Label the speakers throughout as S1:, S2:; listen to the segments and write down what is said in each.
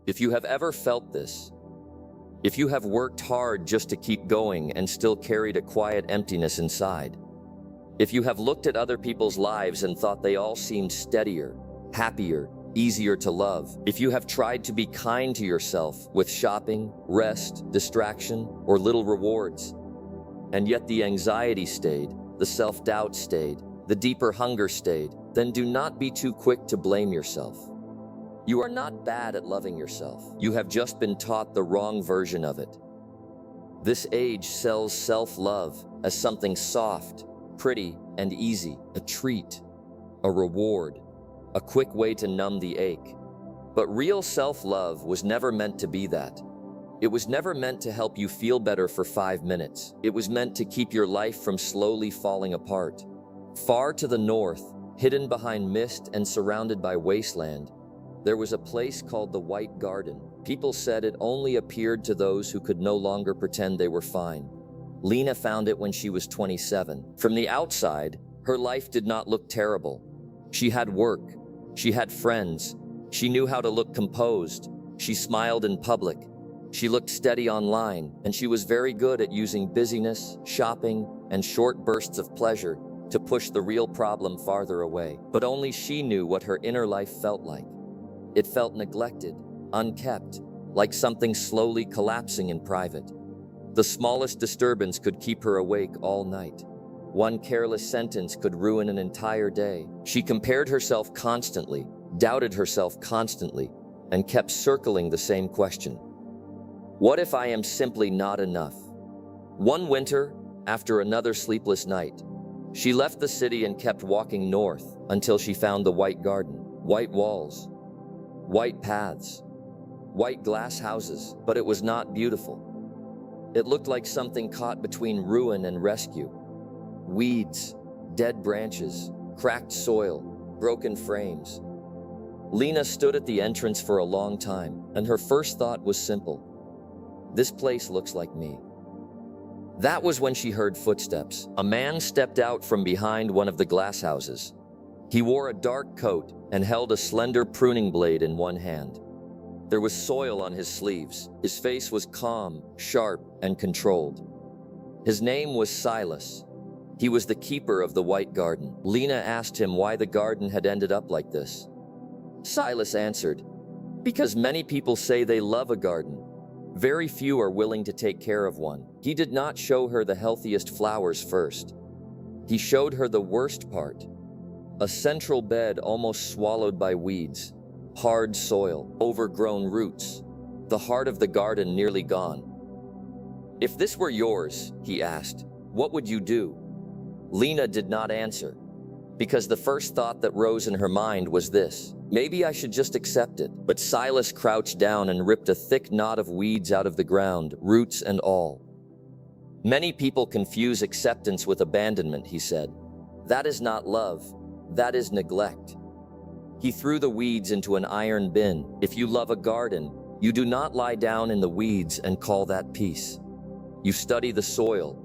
S1: If you have ever felt this, if you have worked hard just to keep going and still carried a quiet emptiness inside, if you have looked at other people's lives and thought they all seemed steadier, happier, easier to love, if you have tried to be kind to yourself with shopping, rest, distraction, or little rewards, and yet the anxiety stayed, the self-doubt stayed, the deeper hunger stayed, then do not be too quick to blame yourself. You are not bad at loving yourself. You have just been taught the wrong version of it. This age sells self-love as something soft, pretty, and easy, a treat, a reward, a quick way to numb the ache. But real self-love was never meant to be that. It was never meant to help you feel better for 5 minutes. It was meant to keep your life from slowly falling apart. Far to the north, hidden behind mist and surrounded by wasteland, there was a place called the White Garden. People said it only appeared to those who could no longer pretend they were fine. Lena found it when she was 27. From the outside, her life did not look terrible. She had work. She had friends. She knew how to look composed. She smiled in public. She looked steady online, and she was very good at using busyness, shopping, and short bursts of pleasure to push the real problem farther away. But only she knew what her inner life felt like. It felt neglected, unkept, like something slowly collapsing in private. The smallest disturbance could keep her awake all night. One careless sentence could ruin an entire day. She compared herself constantly, doubted herself constantly, and kept circling the same question. What if I am simply not enough? One winter, after another sleepless night, she left the city and kept walking north until she found the White Garden. White walls, white paths, white glass houses, but it was not beautiful. It looked like something caught between ruin and rescue. Weeds, dead branches, cracked soil, broken frames. Lena stood at the entrance for a long time, and her first thought was simple. This place looks like me. That was when she heard footsteps. A man stepped out from behind one of the glass houses. He wore a dark coat and held a slender pruning blade in one hand. There was soil on his sleeves. His face was calm, sharp, and controlled. His name was Silas. He was the keeper of the White Garden. Lena asked him why the garden had ended up like this. Silas answered, "Because many people say they love a garden. Very few are willing to take care of one." He did not show her the healthiest flowers first. He showed her the worst part. A central bed almost swallowed by weeds, hard soil, overgrown roots, the heart of the garden nearly gone. "If this were yours," he asked, "what would you do?" Lena did not answer, because the first thought that rose in her mind was this: maybe I should just accept it. But Silas crouched down and ripped a thick knot of weeds out of the ground, roots and all. "Many people confuse acceptance with abandonment," he said. "That is not love. That is neglect." He threw the weeds into an iron bin. If you love a garden, you do not lie down in the weeds and call that peace. You study the soil.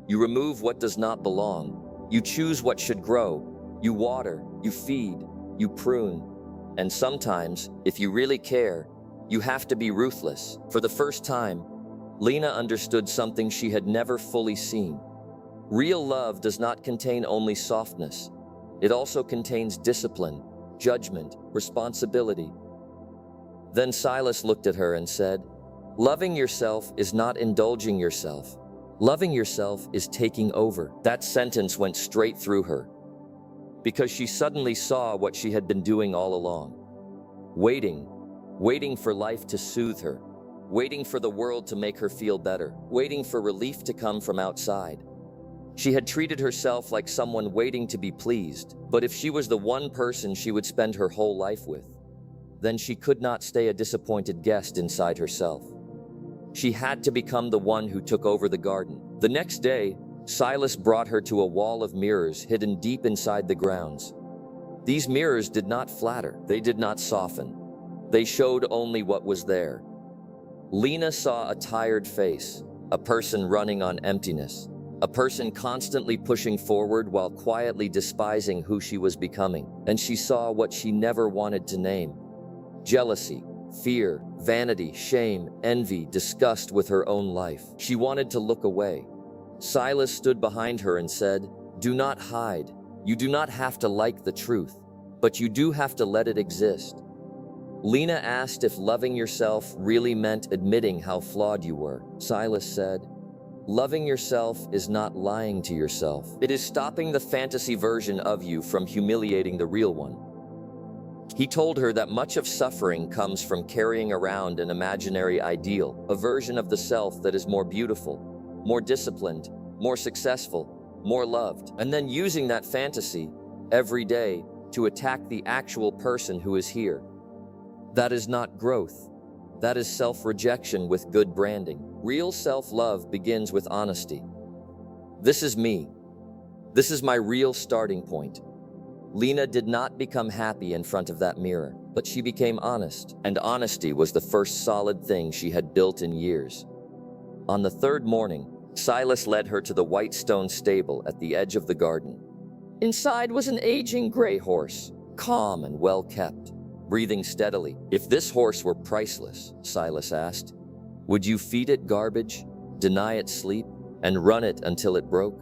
S1: You remove what does not belong. You choose what should grow. You water, you feed, you prune. And sometimes, if you really care, you have to be ruthless. For the first time, Lena understood something she had never fully seen. Real love does not contain only softness. It also contains discipline, judgment, responsibility. Then Silas looked at her and said, "Loving yourself is not indulging yourself. Loving yourself is taking over." That sentence went straight through her, because she suddenly saw what she had been doing all along. Waiting for life to soothe her, waiting for the world to make her feel better, waiting for relief to come from outside. She had treated herself like someone waiting to be pleased, but if she was the one person she would spend her whole life with, then she could not stay a disappointed guest inside herself. She had to become the one who took over the garden. The next day, Silas brought her to a wall of mirrors hidden deep inside the grounds. These mirrors did not flatter, they did not soften. They showed only what was there. Lena saw a tired face, a person running on emptiness, a person constantly pushing forward while quietly despising who she was becoming. And she saw what she never wanted to name: jealousy, fear, vanity, shame, envy, disgust with her own life. She wanted to look away. Silas stood behind her and said, "Do not hide. You do not have to like the truth, but you do have to let it exist." Lena asked if loving yourself really meant admitting how flawed you were. Silas said, "Loving yourself is not lying to yourself. It is stopping the fantasy version of you from humiliating the real one." He told her that much of suffering comes from carrying around an imaginary ideal, a version of the self that is more beautiful, more disciplined, more successful, more loved, and then using that fantasy every day to attack the actual person who is here. That is not growth. That is self-rejection with good branding. Real self-love begins with honesty. This is me. This is my real starting point. Lena did not become happy in front of that mirror, but she became honest, and honesty was the first solid thing she had built in years. On the third morning, Silas led her to the white stone stable at the edge of the garden. Inside was an aging gray horse, calm and well-kept, breathing steadily. "If this horse were priceless," Silas asked, "would you feed it garbage, deny it sleep, and run it until it broke?"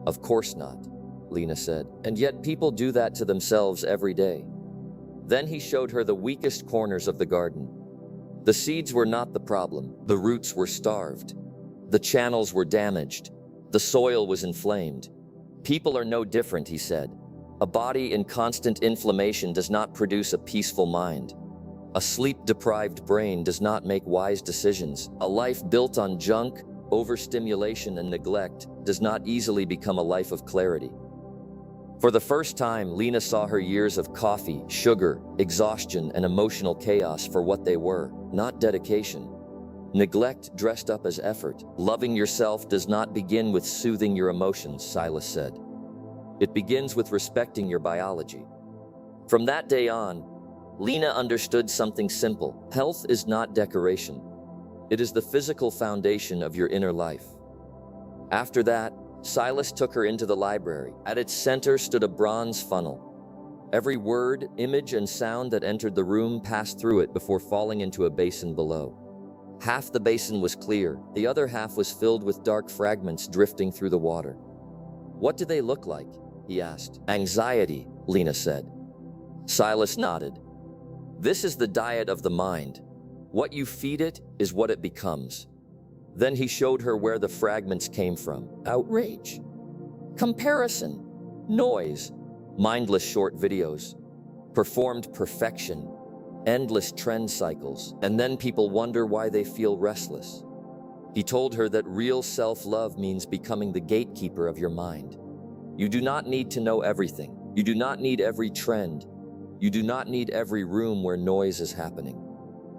S1: "Of course not," Lena said, "and yet people do that to themselves every day." Then he showed her the weakest corners of the garden. The seeds were not the problem. The roots were starved. The channels were damaged. The soil was inflamed. "People are no different," he said. "A body in constant inflammation does not produce a peaceful mind. A sleep-deprived brain does not make wise decisions. A life built on junk, overstimulation, and neglect does not easily become a life of clarity." For the first time, Lena saw her years of coffee, sugar, exhaustion, and emotional chaos for what they were, not dedication. Neglect dressed up as effort. "Loving yourself does not begin with soothing your emotions," Silas said. "It begins with respecting your biology." From that day on, Lena understood something simple. Health is not decoration. It is the physical foundation of your inner life. After that, Silas took her into the library. At its center stood a bronze funnel. Every word, image, and sound that entered the room passed through it before falling into a basin below. Half the basin was clear. The other half was filled with dark fragments drifting through the water. "What do they look like?" he asked. "Anxiety," Lena said. Silas nodded. "This is the diet of the mind. What you feed it is what it becomes." Then he showed her where the fragments came from. Outrage, comparison, noise, mindless short videos, performed perfection, endless trend cycles, and then people wonder why they feel restless. He told her that real self-love means becoming the gatekeeper of your mind. You do not need to know everything. You do not need every trend. You do not need every room where noise is happening.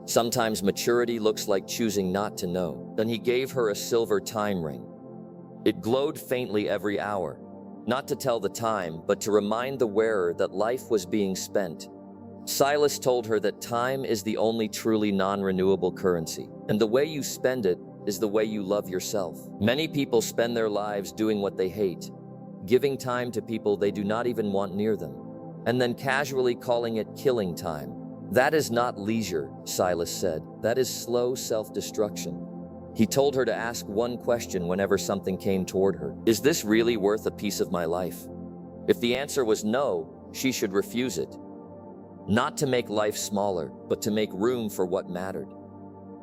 S1: Sometimes maturity looks like choosing not to know. Then he gave her a silver time ring. It glowed faintly every hour, not to tell the time, but to remind the wearer that life was being spent. Silas told her that time is the only truly non-renewable currency, and the way you spend it is the way you love yourself. Many people spend their lives doing what they hate, giving time to people they do not even want near them, and then casually calling it killing time. That is not leisure, Silas said. That is slow self-destruction. He told her to ask one question whenever something came toward her. Is this really worth a piece of my life? If the answer was no, she should refuse it. Not to make life smaller, but to make room for what mattered.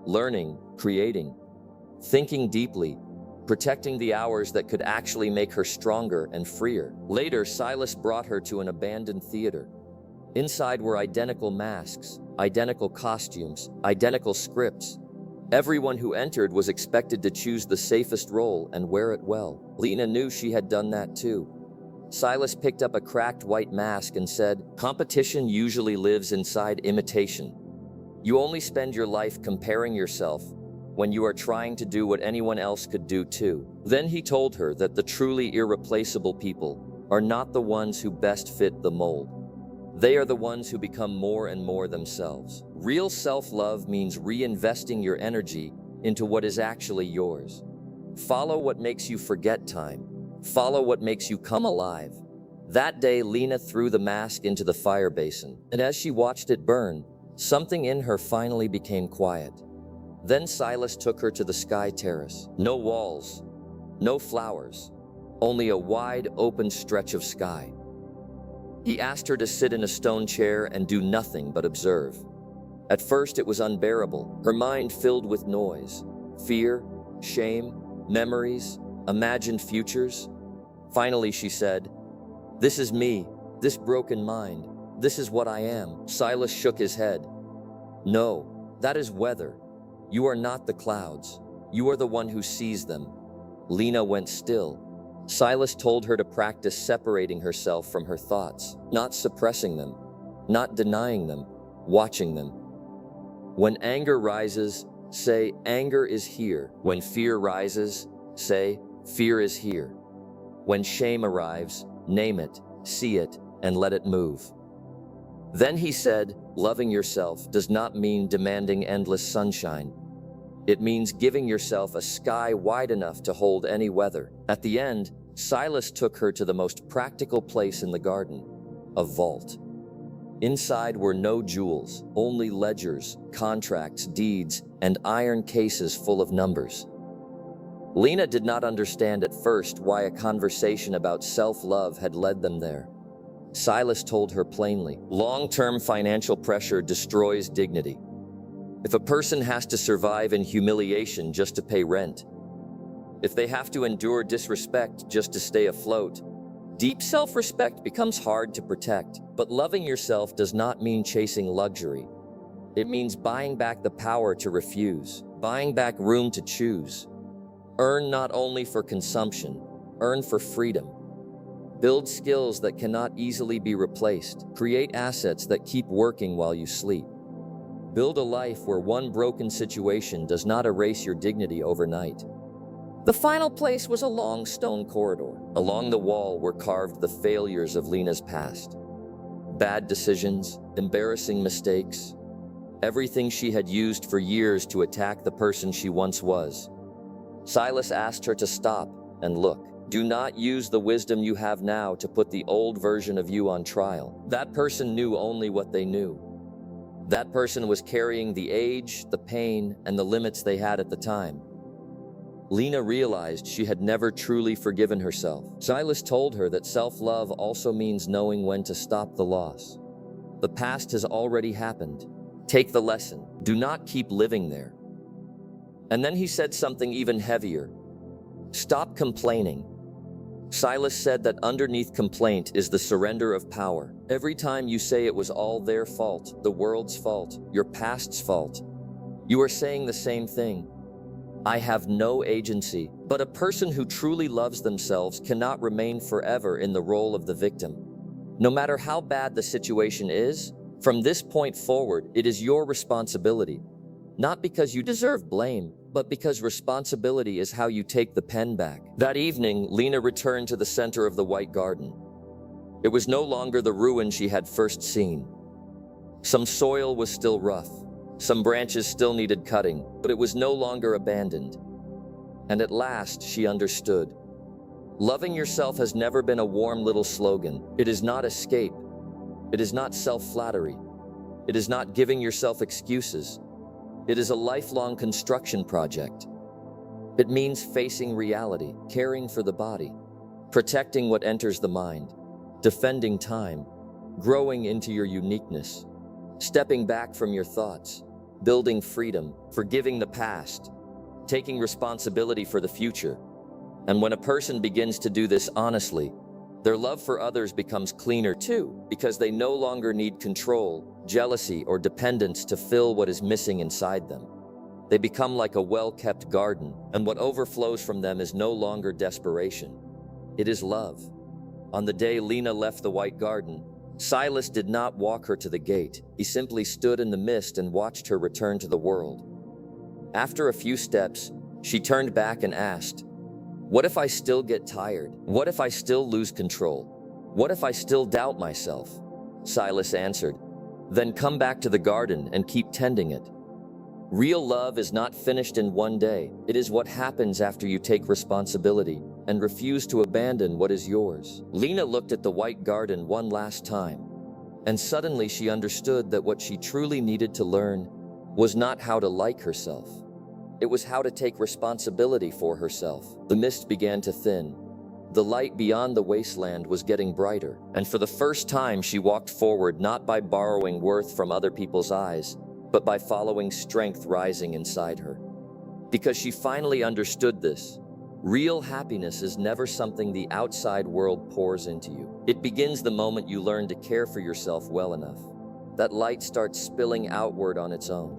S1: Learning, creating, thinking deeply, protecting the hours that could actually make her stronger and freer. Later, Silas brought her to an abandoned theater. Inside were identical masks, identical costumes, identical scripts. Everyone who entered was expected to choose the safest role and wear it well. Lena knew she had done that too. Silas picked up a cracked white mask and said, "Competition usually lives inside imitation. You only spend your life comparing yourself when you are trying to do what anyone else could do too." Then he told her that the truly irreplaceable people are not the ones who best fit the mold. They are the ones who become more and more themselves. Real self-love means reinvesting your energy into what is actually yours. Follow what makes you forget time. Follow what makes you come alive. That day, Lena threw the mask into the fire basin, and as she watched it burn, Something in her finally became quiet. Then Silas took her to the sky terrace. No walls, no flowers, only a wide open stretch of sky. He asked her to sit in a stone chair and do nothing but observe. At first it was unbearable, her mind filled with noise, fear, shame, memories, imagined futures. Finally she said, "This is me, this broken mind. This is what I am." Silas shook his head. "No, that is weather. You are not the clouds. You are the one who sees them." Lena went still. Silas told her to practice separating herself from her thoughts, not suppressing them, not denying them, watching them. When anger rises, say, "Anger is here." When fear rises, say, "Fear is here." When shame arrives, name it, see it, and let it move. Then he said, loving yourself does not mean demanding endless sunshine. It means giving yourself a sky wide enough to hold any weather. At the end, Silas took her to the most practical place in the garden, a vault. Inside were no jewels, only ledgers, contracts, deeds, and iron cases full of numbers. Lena did not understand at first why a conversation about self-love had led them there. Silas told her plainly, long-term financial pressure destroys dignity. If a person has to survive in humiliation just to pay rent, if they have to endure disrespect just to stay afloat, deep self-respect becomes hard to protect. But loving yourself does not mean chasing luxury. It means buying back the power to refuse, buying back room to choose. Earn not only for consumption, earn for freedom. Build skills that cannot easily be replaced. Create assets that keep working while you sleep. Build a life where one broken situation does not erase your dignity overnight. The final place was a long stone corridor. Along the wall were carved the failures of Lena's past. Bad decisions, embarrassing mistakes, everything she had used for years to attack the person she once was. Silas asked her to stop and look. Do not use the wisdom you have now to put the old version of you on trial. That person knew only what they knew. That person was carrying the age, the pain, and the limits they had at the time. Lena realized she had never truly forgiven herself. Silas told her that self-love also means knowing when to stop the loss. The past has already happened. Take the lesson. Do not keep living there. And then he said something even heavier. Stop complaining. Silas said that underneath complaint is the surrender of power. Every time you say it was all their fault, the world's fault, your past's fault, you are saying the same thing. I have no agency. But a person who truly loves themselves cannot remain forever in the role of the victim. No matter how bad the situation is, from this point forward, it is your responsibility. Not because you deserve blame, but because responsibility is how you take the pen back. That evening, Lena returned to the center of the White Garden. It was no longer the ruin she had first seen. Some soil was still rough. Some branches still needed cutting, but it was no longer abandoned. And at last, she understood. Loving yourself has never been a warm little slogan. It is not escape. It is not self-flattery. It is not giving yourself excuses. It is a lifelong construction project. It means facing reality, caring for the body, protecting what enters the mind, defending time, growing into your uniqueness, stepping back from your thoughts, building freedom, forgiving the past, taking responsibility for the future. And when a person begins to do this honestly, their love for others becomes cleaner too, because they no longer need control, jealousy, or dependence to fill what is missing inside them. They become like a well-kept garden, and what overflows from them is no longer desperation. It is love. On the day Lena left the White Garden, Silas did not walk her to the gate. He simply stood in the mist and watched her return to the world. After a few steps, she turned back and asked, "What if I still get tired? What if I still lose control? What if I still doubt myself?" Silas answered, "Then come back to the garden and keep tending it." Real love is not finished in one day. It is what happens after you take responsibility and refuse to abandon what is yours. Lena looked at the White Garden one last time. And suddenly she understood that what she truly needed to learn was not how to like herself. It was how to take responsibility for herself. The mist began to thin. The light beyond the wasteland was getting brighter, and for the first time she walked forward not by borrowing worth from other people's eyes, but by following strength rising inside her. Because she finally understood this, real happiness is never something the outside world pours into you. It begins the moment you learn to care for yourself well enough. That light starts spilling outward on its own.